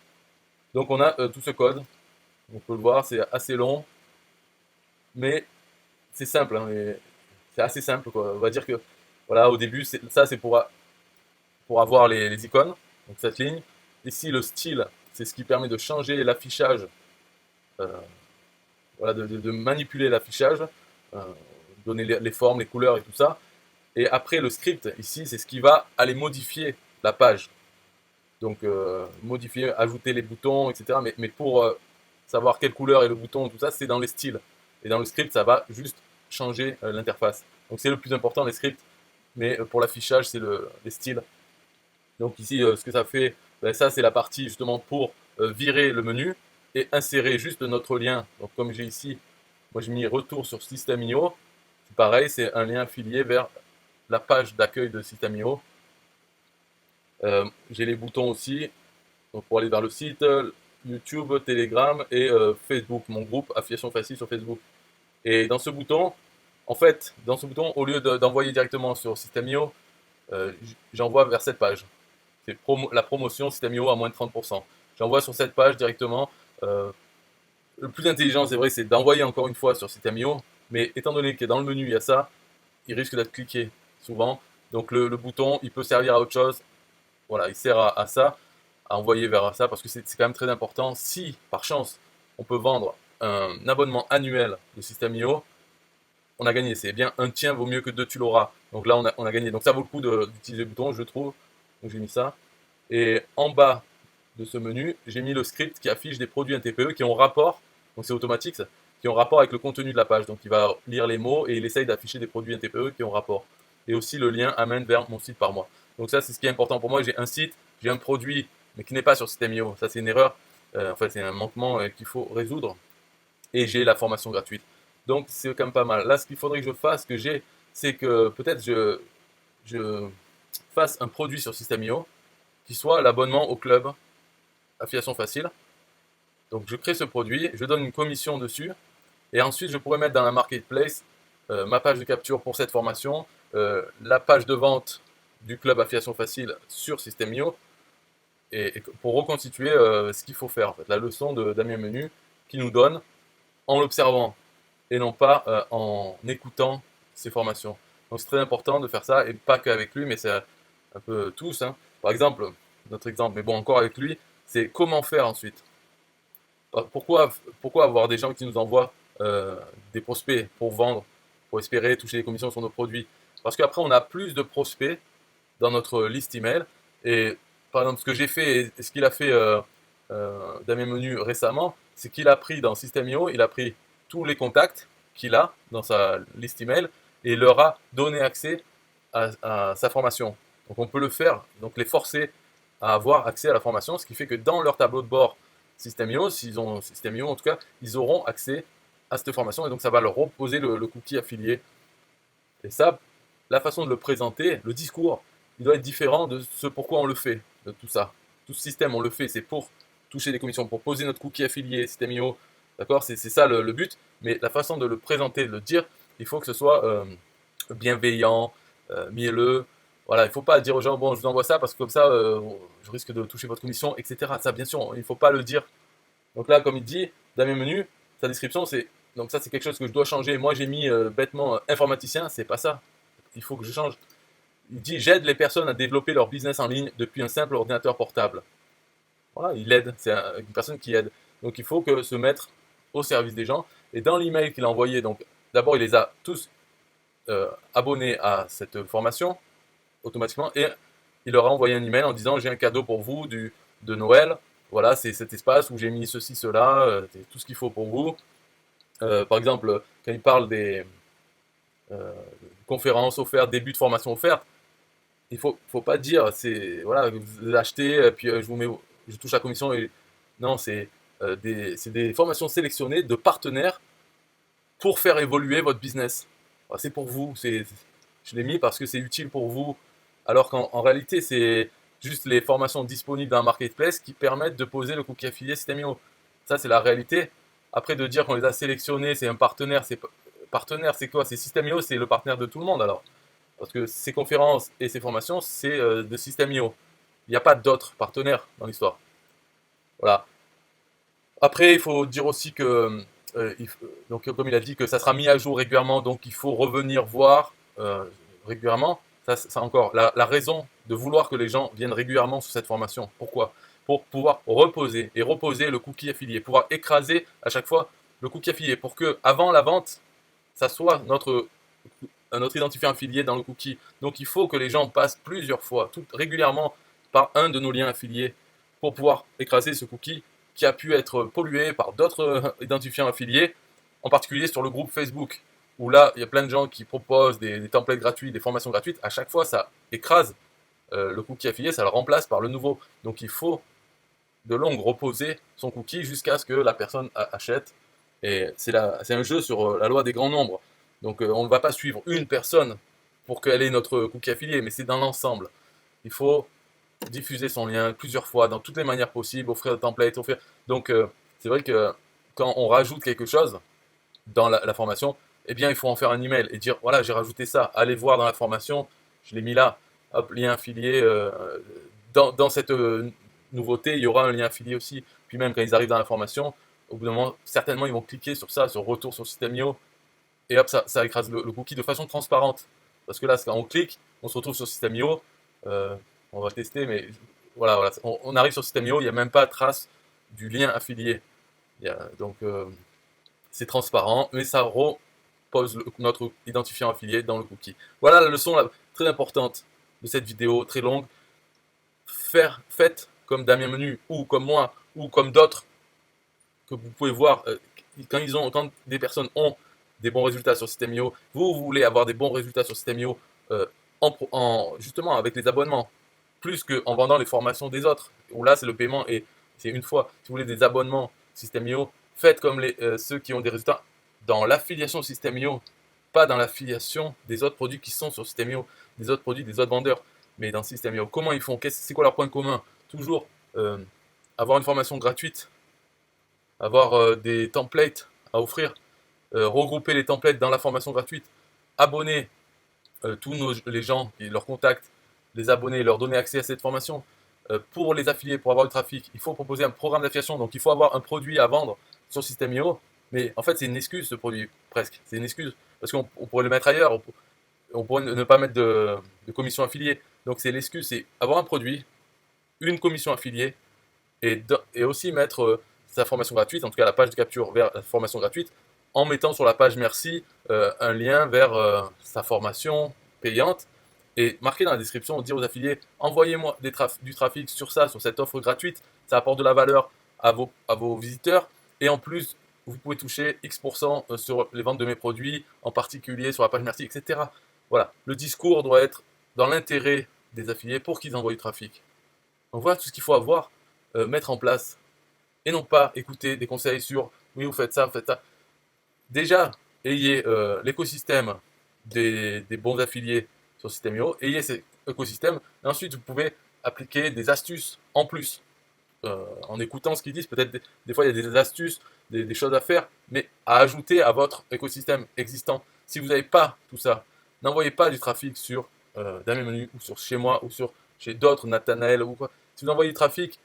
Donc, on a tout ce code. On peut le voir, c'est assez long, mais c'est simple, hein, c'est assez simple, quoi. On va dire que, voilà, au début, ça, c'est pour pour avoir les icônes, donc cette ligne. Ici, le style, c'est ce qui permet de changer l'affichage, euh, voilà, de manipuler l'affichage, euh, donner les formes, les couleurs et tout ça. Et après, le script, ici, c'est ce qui va aller modifier la page. Donc, modifier, ajouter les boutons, etc. Mais pour savoir quelle couleur est le bouton, tout ça, c'est dans les styles. Et dans le script, ça va juste changer l'interface. Donc, c'est le plus important, les scripts. Mais pour l'affichage, c'est les styles. Donc ici, ce que ça fait, ben, ça c'est la partie justement pour virer le menu et insérer juste notre lien. Donc comme j'ai ici, moi j'ai mis retour sur System.io. C'est pareil, c'est un lien affilié vers la page d'accueil de System.io. J'ai les boutons aussi, donc pour aller vers le site, YouTube, Telegram et Facebook, mon groupe Affiliation Facile sur Facebook. Et dans ce bouton, en fait, dans ce bouton, au lieu d'envoyer directement sur System.io, j'envoie vers cette page. C'est la promotion System.io à moins de 30%. J'envoie sur cette page directement. Le plus intelligent, c'est vrai, c'est d'envoyer encore une fois sur System.io. Mais étant donné que dans le menu, il y a ça, il risque d'être cliqué souvent. Donc le bouton, il peut servir à autre chose. Voilà, il sert à ça, à envoyer vers ça, parce que c'est quand même très important. Si, par chance, on peut vendre un abonnement annuel de System.io, on a gagné. C'est bien un tien vaut mieux que deux tu l'auras. Donc là, on a gagné. Donc ça vaut le coup d'utiliser le bouton, je trouve. Donc j'ai mis ça. Et en bas de ce menu, j'ai mis le script qui affiche des produits NTPE qui ont rapport, donc c'est automatique ça, qui ont rapport avec le contenu de la page. Donc il va lire les mots et il essaye d'afficher des produits NTPE qui ont rapport. Et aussi le lien amène vers mon site par mois. Donc ça c'est ce qui est important pour moi. J'ai un site, j'ai un produit, mais qui n'est pas sur System.io. Ça c'est une erreur, enfin c'est un manquement qu'il faut résoudre. Et j'ai la formation gratuite. Donc c'est quand même pas mal. Là ce qu'il faudrait que je fasse, c'est que peut-être je fasse un produit sur System.io qui soit l'abonnement au club Affiliation Facile. Donc je crée ce produit, je donne une commission dessus, et ensuite je pourrais mettre dans la marketplace ma page de capture pour cette formation, la page de vente du club Affiliation Facile sur System.io, et pour reconstituer ce qu'il faut faire, en fait, la leçon de Damien Menu qui nous donne en l'observant et non pas en écoutant ses formations. Donc c'est très important de faire ça, et pas qu'avec lui, mais c'est un peu tous. Hein. Par exemple, notre exemple, mais bon, encore avec lui, c'est comment faire ensuite. Pourquoi avoir des gens qui nous envoient des prospects pour vendre, pour espérer toucher des commissions sur nos produits? Parce qu'après, on a plus de prospects dans notre liste email. Et par exemple, ce que j'ai fait et ce qu'il a fait Damien Menu récemment, c'est qu'il a pris dans System.io, il a pris tous les contacts qu'il a dans sa liste email et il leur a donné accès à sa formation. Donc on peut le faire, donc les forcer à avoir accès à la formation, ce qui fait que dans leur tableau de bord System.io, s'ils ont System.io en tout cas, ils auront accès à cette formation et donc ça va leur reposer le cookie affilié. Et ça, la façon de le présenter, le discours, il doit être différent de ce pourquoi on le fait, de tout ça. Tout ce système, on le fait, c'est pour toucher des commissions, pour poser notre cookie affilié, System.io, d'accord? C'est ça le but, mais la façon de le présenter, de le dire, il faut que ce soit bienveillant, mielleux. Voilà, il ne faut pas dire aux gens, bon, je vous envoie ça parce que comme ça, je risque de toucher votre commission, etc. Ça, bien sûr, il ne faut pas le dire. Donc là, comme il dit, dans mes menus, sa description, c'est. Donc ça, c'est quelque chose que je dois changer. Moi, j'ai mis bêtement informaticien, c'est pas ça. Il faut que je change. Il dit, j'aide les personnes à développer leur business en ligne depuis un simple ordinateur portable. Voilà, il aide, c'est une personne qui aide. Donc il faut que se mettre au service des gens. Et dans l'email qu'il a envoyé, donc d'abord, il les a tous abonnés à cette formation automatiquement et il leur a envoyé un email en disant j'ai un cadeau pour vous de Noël. Voilà, c'est cet espace où j'ai mis ceci, cela, tout ce qu'il faut pour vous. Par exemple, quand il parle des conférences offertes, début de formation offerte, il faut pas dire c'est voilà, vous achetez, puis je touche la commission. Et, non, c'est des formations sélectionnées de partenaires pour faire évoluer votre business. Voilà, c'est pour vous, je l'ai mis parce que c'est utile pour vous. Alors qu'en réalité, c'est juste les formations disponibles dans un marketplace qui permettent de poser le cookie affilié System.io. Ça, c'est la réalité. Après, de dire qu'on les a sélectionnés, c'est un partenaire, c'est quoi? C'est System.io, c'est le partenaire de tout le monde alors. Parce que ces conférences et ces formations, c'est de System.io. Il n'y a pas d'autres partenaires dans l'histoire. Voilà. Après, il faut dire aussi que, donc, comme il a dit, que ça sera mis à jour régulièrement, donc il faut revenir voir régulièrement. Ça encore, la raison de vouloir que les gens viennent régulièrement sur cette formation. Pourquoi? Pour pouvoir reposer et reposer le cookie affilié, pouvoir écraser à chaque fois le cookie affilié pour que avant la vente, ça soit notre identifiant affilié dans le cookie. Donc il faut que les gens passent plusieurs fois, régulièrement, par un de nos liens affiliés pour pouvoir écraser ce cookie qui a pu être pollué par d'autres identifiants affiliés, en particulier sur le groupe Facebook, où là, il y a plein de gens qui proposent des templates gratuits, des formations gratuites. À chaque fois, ça écrase le cookie affilié, ça le remplace par le nouveau. Donc il faut de longue reposer son cookie jusqu'à ce que la personne achète. Et c'est un jeu sur la loi des grands nombres. Donc on ne va pas suivre une personne pour qu'elle ait notre cookie affilié, mais c'est dans l'ensemble. Il faut diffuser son lien plusieurs fois, dans toutes les manières possibles, offrir le template, offrir... Donc c'est vrai que quand on rajoute quelque chose dans la formation, eh bien il faut en faire un email et dire voilà, j'ai rajouté ça, allez voir dans la formation, je l'ai mis là, hop, lien affilié. Dans cette nouveauté, il y aura un lien affilié aussi. Puis même quand ils arrivent dans la formation, au bout d'un moment, certainement ils vont cliquer sur ça, sur retour sur System.io, et hop, ça écrase le cookie de façon transparente. Parce que là, quand on clique, on se retrouve sur System.io, on va tester, mais voilà, on arrive sur System.io, il n'y a même pas trace du lien affilié. Donc c'est transparent, mais ça repose notre identifiant affilié dans le cookie. Voilà la leçon très importante de cette vidéo, très longue. Faites comme Damien Menu, ou comme moi, ou comme d'autres, que vous pouvez voir, quand des personnes ont des bons résultats sur System.io, vous voulez avoir des bons résultats sur System.io justement avec les abonnements, plus qu'en vendant les formations des autres, où là c'est le paiement et c'est une fois. Si vous voulez des abonnements System.io, faites comme ceux qui ont des résultats dans l'affiliation System.io, pas dans l'affiliation des autres produits qui sont sur System.io, des autres produits, des autres vendeurs, mais dans System.io. Comment ils font? C'est quoi leur point commun? Toujours avoir une formation gratuite, avoir des templates à offrir, regrouper les templates dans la formation gratuite, abonner tous les gens qui leur contactent, les abonner, leur donner accès à cette formation. Pour les affiliés, pour avoir du trafic, il faut proposer un programme d'affiliation, donc il faut avoir un produit à vendre sur System.io, mais en fait c'est une excuse ce produit, presque, c'est une excuse, parce qu'on pourrait le mettre ailleurs, on pourrait ne pas mettre de commission affiliée, donc c'est l'excuse, c'est avoir un produit, une commission affiliée, et aussi mettre sa formation gratuite, en tout cas la page de capture vers la formation gratuite, en mettant sur la page merci un lien vers sa formation payante, et marquer dans la description, dire aux affiliés, envoyez-moi du trafic sur ça, sur cette offre gratuite, ça apporte de la valeur à vos visiteurs, et en plus, vous pouvez toucher X% sur les ventes de mes produits, en particulier sur la page merci, etc. Voilà, le discours doit être dans l'intérêt des affiliés pour qu'ils envoient du trafic. Donc voilà tout ce qu'il faut mettre en place, et non pas écouter des conseils sur oui, vous faites ça, vous faites ça. Déjà, ayez l'écosystème des bons affiliés sur System.io, ayez cet écosystème, et ensuite vous pouvez appliquer des astuces en plus. En écoutant ce qu'ils disent, peut-être des fois il y a des astuces, des choses à faire, mais à ajouter à votre écosystème existant. Si vous n'avez pas tout ça, n'envoyez pas du trafic sur Damien Menu, ou sur chez moi, ou chez d'autres, Nathanaël, ou quoi. Si vous envoyez du trafic,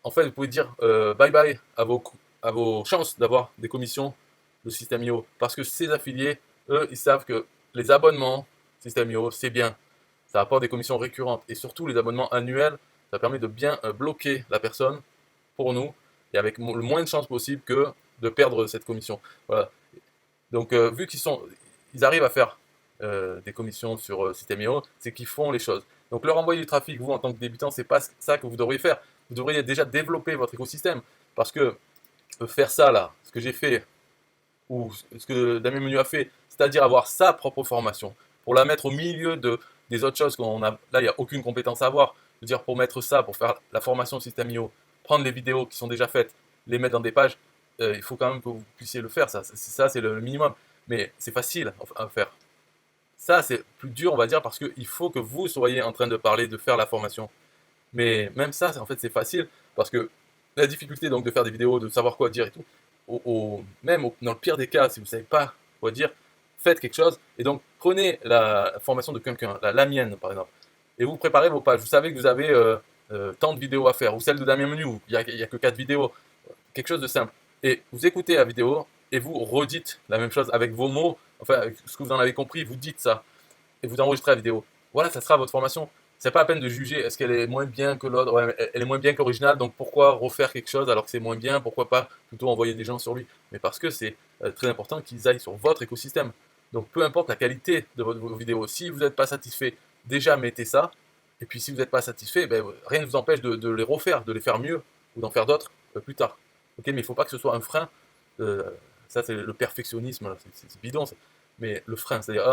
en fait, vous pouvez dire bye bye à vos chances d'avoir des commissions de System.io. Parce que ces affiliés, eux, ils savent que les abonnements System.io, c'est bien. Ça apporte des commissions récurrentes. Et surtout, les abonnements annuels, ça permet de bien bloquer la personne pour nous, et avec le moins de chances possible que de perdre cette commission. Voilà. Donc, vu ils arrivent à faire des commissions sur System.io, c'est qu'ils font les choses. Donc, leur envoyer du trafic, vous, en tant que débutant, c'est pas ça que vous devriez faire. Vous devriez déjà développer votre écosystème. Parce que faire ça, là, ce que j'ai fait, ou ce que Damien Menu a fait, c'est-à-dire avoir sa propre formation, pour la mettre au milieu des autres choses qu'on a. Là, il n'y a aucune compétence à avoir. Je veux dire, pour mettre ça, pour faire la formation System.io, prendre les vidéos qui sont déjà faites, les mettre dans des pages, il faut quand même que vous puissiez le faire. Ça c'est le minimum. Mais c'est facile à faire. Ça, c'est plus dur, on va dire, parce qu'il faut que vous soyez en train de parler, de faire la formation. Mais même ça, en fait, c'est facile, parce que la difficulté donc de faire des vidéos, de savoir quoi dire et tout, même dans le pire des cas, si vous ne savez pas quoi dire, faites quelque chose, et donc prenez la formation de quelqu'un, la mienne par exemple, et vous préparez vos pages. Vous savez que vous avez tant de vidéos à faire, ou celle de Damien Menu, où il n'y a que 4 vidéos, quelque chose de simple. Et vous écoutez la vidéo, et vous redites la même chose avec vos mots, enfin avec ce que vous en avez compris, vous dites ça, et vous enregistrez la vidéo. Voilà, ça sera votre formation. c'est pas la peine de juger, est-ce qu'elle est moins bien que l'autre, ouais, elle est moins bien qu'originale, donc pourquoi refaire quelque chose alors que c'est moins bien, pourquoi pas plutôt envoyer des gens sur lui? Mais parce que c'est très important qu'ils aillent sur votre écosystème. Donc peu importe la qualité de vos vidéos, si vous n'êtes pas satisfait, déjà mettez ça, et puis si vous n'êtes pas satisfait, ben, rien ne vous empêche de les refaire, de les faire mieux, ou d'en faire d'autres plus tard. Ok, mais il ne faut pas que ce soit un frein, ça c'est le perfectionnisme, c'est bidon, mais le frein, c'est-à-dire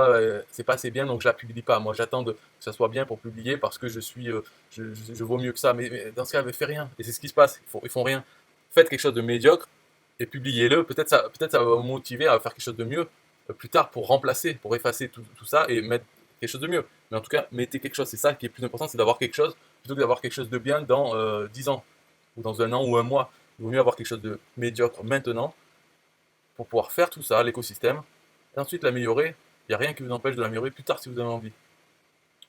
c'est pas assez bien donc je la publie pas. Moi j'attends que ça soit bien pour publier parce que je vaux mieux que ça. Mais dans ce cas, faites rien. Et c'est ce qui se passe. Ils font rien. Faites quelque chose de médiocre et publiez-le. Peut-être ça va vous motiver à faire quelque chose de mieux plus tard pour remplacer, pour effacer tout ça et mettre quelque chose de mieux. Mais en tout cas, mettez quelque chose. C'est ça qui est plus important, c'est d'avoir quelque chose plutôt que d'avoir quelque chose de bien dans 10 ans ou dans un an ou un mois. Il vaut mieux avoir quelque chose de médiocre maintenant pour pouvoir faire tout ça, l'écosystème. Et ensuite l'améliorer, il n'y a rien qui vous empêche de l'améliorer plus tard si vous avez envie.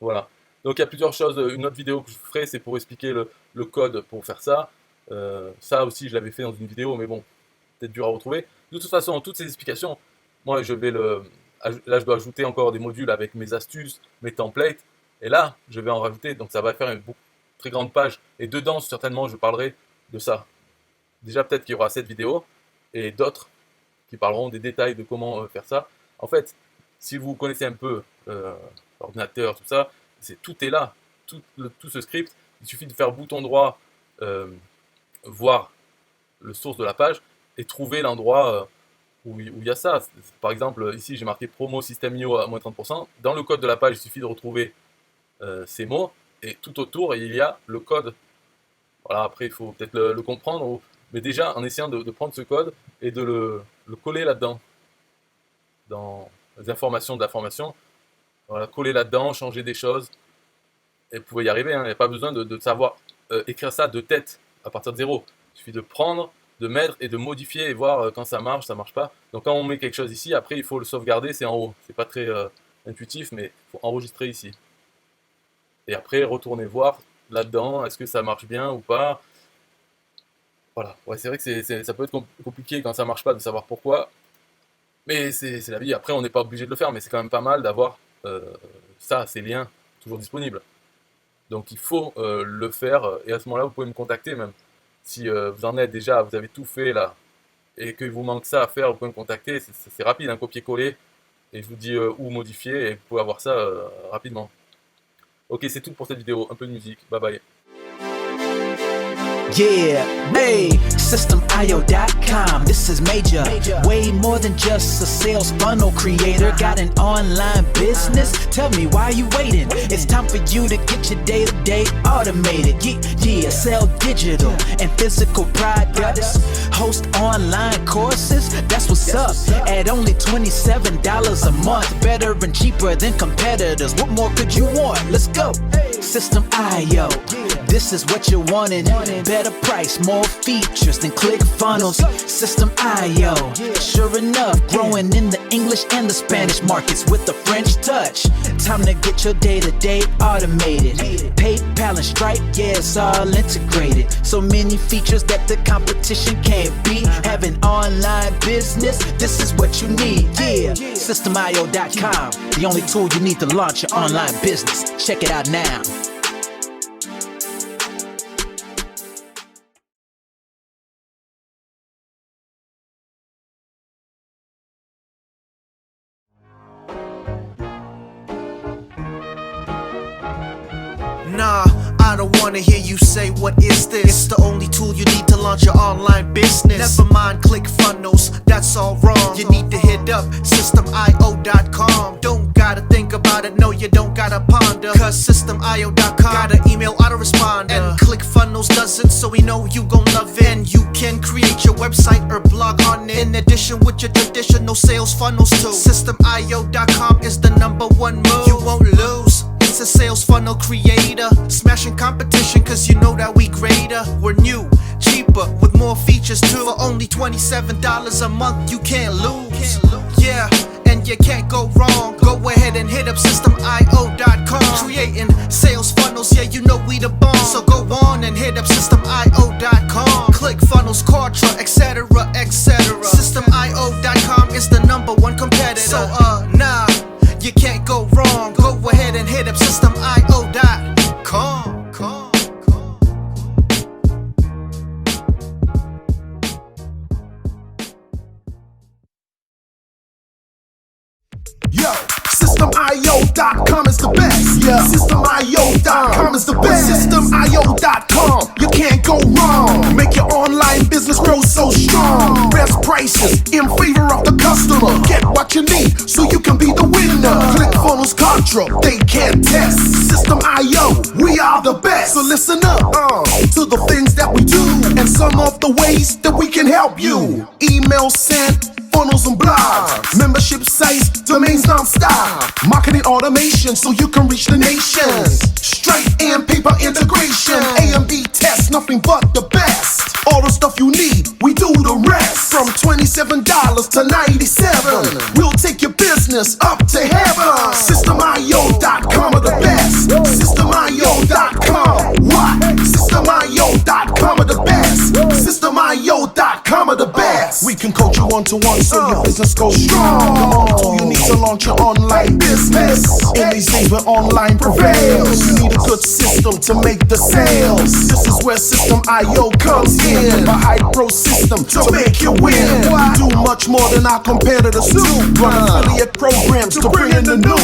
Voilà. Donc il y a plusieurs choses, une autre vidéo que je ferai, c'est pour expliquer le code pour faire ça. Ça aussi je l'avais fait dans une vidéo, mais bon, peut-être dur à retrouver. De toute façon, toutes ces explications, moi je dois ajouter encore des modules avec mes astuces, mes templates, et là je vais en rajouter, donc ça va faire une très grande page. Et dedans, certainement, je parlerai de ça. Déjà peut-être qu'il y aura cette vidéo, et d'autres qui parleront des détails de comment faire ça. En fait, si vous connaissez un peu l'ordinateur, tout ça, tout est là, tout ce script. Il suffit de faire bouton droit, voir le source de la page et trouver l'endroit où il y a ça. Par exemple, ici j'ai marqué promo System.io à moins 30%. Dans le code de la page, il suffit de retrouver ces mots et tout autour, il y a le code. Voilà, après il faut peut-être le comprendre. Mais déjà, en essayant de prendre ce code et de le coller là-dedans, dans les informations de la formation, voilà, coller là-dedans, changer des choses, et vous pouvez y arriver, hein, il n'y a pas besoin de savoir écrire ça de tête, à partir de zéro. Il suffit de prendre, de mettre et de modifier et voir quand ça marche pas. Donc quand on met quelque chose ici, après il faut le sauvegarder, c'est en haut. C'est pas très intuitif, mais il faut enregistrer ici. Et après, retourner voir là-dedans, est-ce que ça marche bien ou pas. Voilà, ouais, c'est vrai que ça peut être compliqué quand ça marche pas de savoir pourquoi, mais c'est la vie. Après, on n'est pas obligé de le faire, mais c'est quand même pas mal d'avoir ces liens toujours disponibles. Donc il faut le faire, et à ce moment-là, vous pouvez me contacter même. Si vous en êtes déjà, vous avez tout fait là, et qu'il vous manque ça à faire, vous pouvez me contacter, c'est rapide, un copier-coller, et je vous dis où modifier, et vous pouvez avoir ça rapidement. Ok, c'est tout pour cette vidéo, un peu de musique, bye bye.
Yeah, hey, SystemIO.com, this is major. Way more than just a sales funnel creator. Got an online business? Tell me, why you waiting? It's time for you to get your day-to-day automated. Yeah, sell digital and physical products. Host online courses, that's what's up. At only $27 a month. Better and cheaper than competitors. What more could you want? Let's go. System.io, this is what you're wanting. Better price, more features than ClickFunnels. System.io, sure enough, growing in the English and the Spanish markets with the French touch. Time to get your day-to-day automated. PayPal and Stripe, yeah, it's all integrated. So many features that the competition can't beat. Have an online business, this is what you need. Yeah, SystemIO.com, the only tool you need to launch your online business. Check it out now.
Nah, I don't wanna hear you say what is this. It's the only tool you need to launch your online business. Never mind ClickFunnels, that's all wrong. You need to hit up SystemIO.com. Don't gotta think about it, no you don't gotta ponder. Cause SystemIO.com got an email autoresponder. And ClickFunnels doesn't, so we know you gon' love it. And you can create your website or blog on it. In addition with your traditional sales funnels too. SystemIO.com is the #1 move. You won't lose. It's a sales funnel creator, smashing competition cause you know that we greater. We're new, cheaper, with more features too. For only $27 a month, you can't lose. Yeah, and you can't go wrong. Go ahead and hit up SystemIO.com. Creating sales funnels, yeah, you know we the bomb. So go on and hit up SystemIO.com. ClickFunnels, Kartra, etc, etc. SystemIO.com is the #1 competitor. So nah, you can't go wrong. Go ahead and hit up SystemIO.com.
Yo, SystemIO.com is the best. Yeah, SystemIO.com is the best. SystemIO.com, you can't go wrong. Make your online business grow so strong. Best prices in favor of the customer. Get what you need so you can be the winner. ClickFunnels, Contra, they can't test. System.io, we are the best. So listen up to the things that we do and some of the ways that we can help you. Email sent, funnels and blogs, membership sites, domains non-stop, marketing automation so you can reach the nations. Stripe and paper integration, A and B tests, nothing but the best. All the stuff you need, we do the rest. From $27 to $97, we'll take your business up to heaven. SystemIO.com are the best. SystemIO.com, what? SystemIO.com are the best. SystemIO.com are the best. We can coach you one-to-one so your business goes strong. The only tool you need to launch your online business. In these days where online prevails, you need a good system to make the sales. This is where System.io comes in. A high-pro system to make you win. We do much more than our competitors do. Run affiliate programs to bring in the new.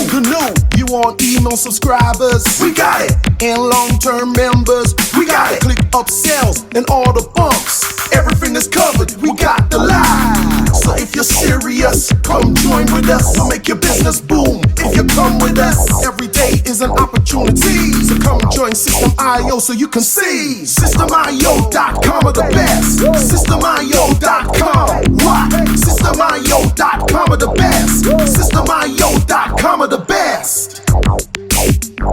You want email subscribers? We got it. And long-term members? We got it. Click upsells and all the bumps. Everything is covered. We got the line. So if you're serious, come join with us. We'll make your business boom. If you come with us, every day is an opportunity. So come join System.io so you can see. SystemIO.com are the best. SystemIO.com, what? SystemIO.com are the best. SystemIO.com are the best.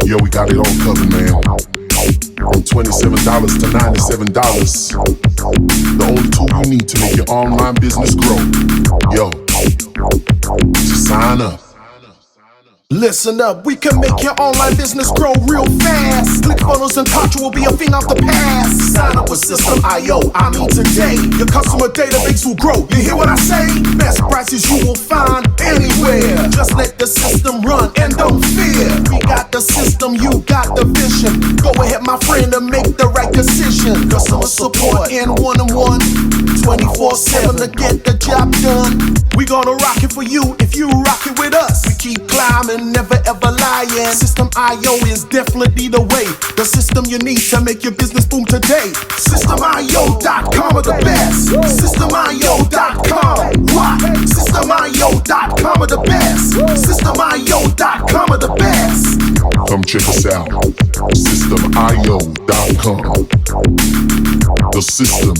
Yo, we got it all covered, man. From $27 to $97. The only tool you need to make your online business grow. Yo, just sign up.
Listen up, we can make your online business grow real fast. ClickFunnels and Contra will be a thing of the past. Sign up with System.io, I mean today. Your customer database will grow, you hear what I say? Best prices you will find anywhere. Just let the system run and don't fear. We got the system, you got the vision. Go ahead my friend and make the right decision. Customer support and one-on-one, 24/7 to get the job done. We gonna rock it for you if you rock it with us. We keep climbing, never ever lying. System.io is definitely the way. The system you need to make your business boom today. SystemIO.com are the best. SystemIO.com, what? SystemIO.com are the best. SystemIO.com are the best.
Come check us out. Systemio.com. The system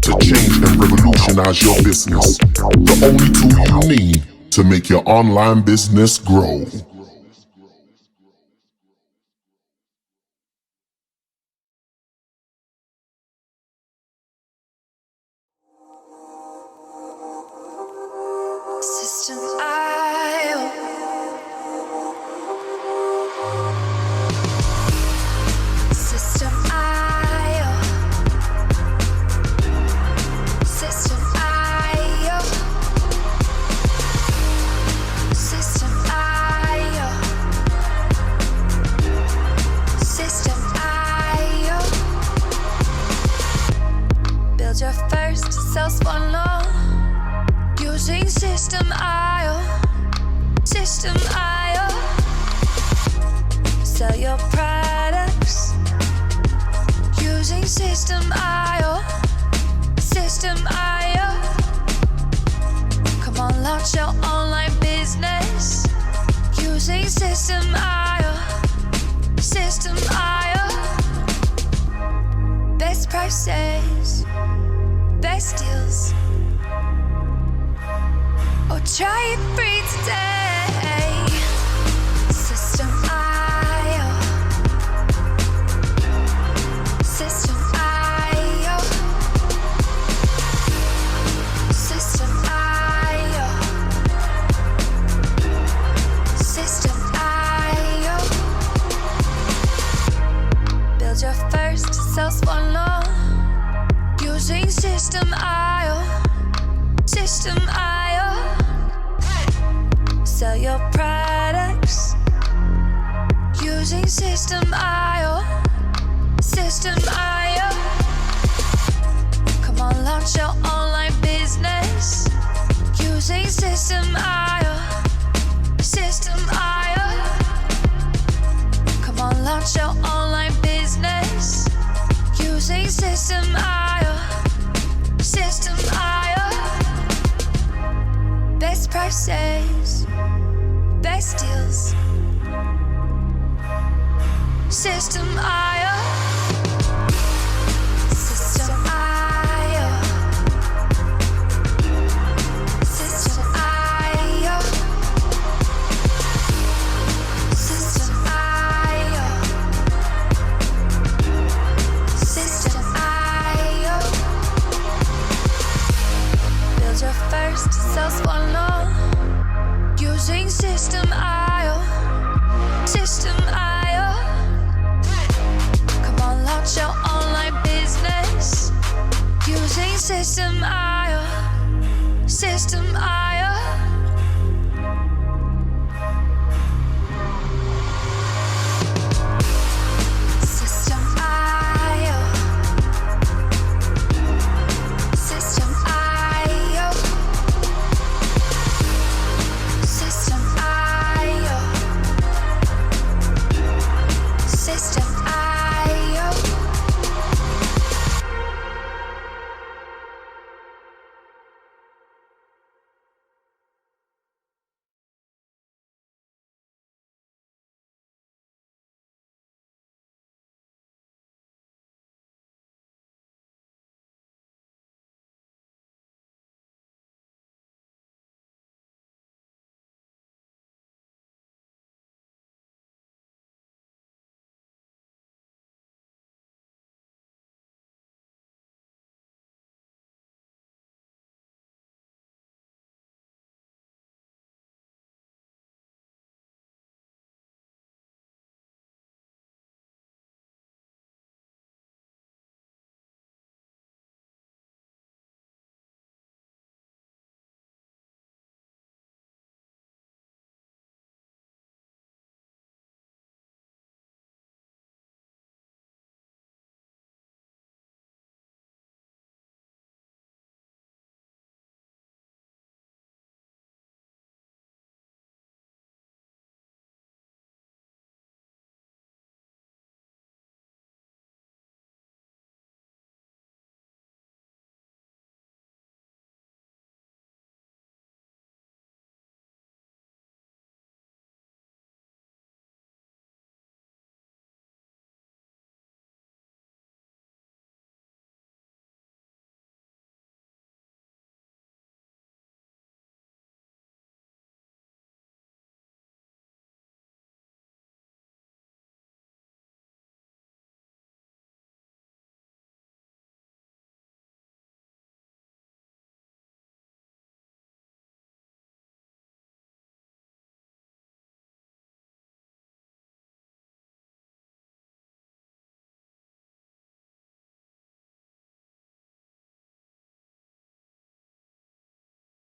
to change and revolutionize your business. The only tool you need to make your online business grow.
System.io. System.io. System.io. System.io. System.io. Build your first sales funnel using System.io. System.io. Sell your products using System.io. System.io. Come on, launch your online business using System.io. System.io. Best prices, best deals. Or try it free today. System.io. System.io. System.io. System.io. Build your first sales funnel using System.io. System.io. Sell your products using System.io. System.io. Come on, launch your online business using System.io. launch your online business using System IO. System IO. Best prices, best deals. System IO. System IO. System IO. System IO. System IO. Build your first sales funnel using System IO. System IO. Come on, launch your online business using System IO. System IO.